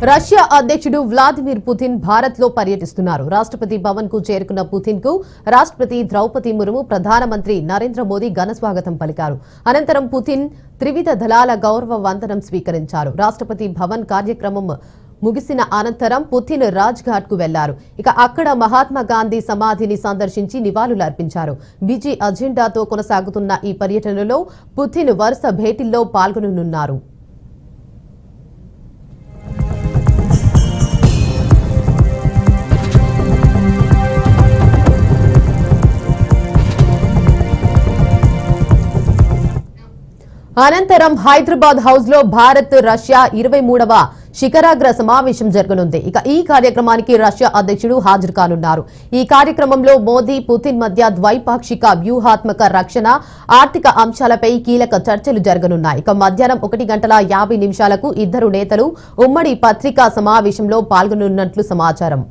Russia అధ్యక్షుడు Vladimir Putin Bharat లో పర్యటిస్తున్నారు. రాష్ట్రపతి భవన్ కు చేరుకున్న పుతిన్ కు రాష్ట్రపతి ద్రౌపది ముర్ము, ప్రధానమంత్రి నరేంద్ర మోదీ ఘన స్వాగతం పలికారు. అనంతరం పుతిన్ త్రివిధ దళాల గౌరవ వందనం స్వీకరించారు. రాష్ట్రపతి భవన్ కార్యక్రమం ముగిసిన అనంతరం పుతిన్ రాజ్ ఘాట్ కు వెళ్లారు. ఇక అక్కడ మహాత్మా గాంధీ సమాధిని సందర్శించి నివాళులు అర్పించారు. బిజీ అజెండాతో కొనసాగుతున్న ఈ పర్యటనలో పుతిన్ వరుస భేటీల్లో పాల్గొననున్నారు. అనంతరం హైదరాబాద్ హౌస్ లో భారత్ రష్యా 23వ శిఖరాగ్ర సమావేశం జరగనుంది. ఇక ఈ కార్యక్రమానికి రష్యా అధ్యక్షుడు హాజరు కానున్నారు. ఈ కార్యక్రమంలో మోదీ, పుతిన్ మధ్య ద్వైపాక్షిక వ్యూహాత్మక రక్షణ, ఆర్థిక అంశాలపై కీలక చర్చలు జరగనున్నాయి. ఇక మధ్యాహ్నం 1:50 ఇద్దరు నేతలు ఉమ్మడి పత్రికా సమావేశంలో పాల్గొనున్నట్లు సమాచారం.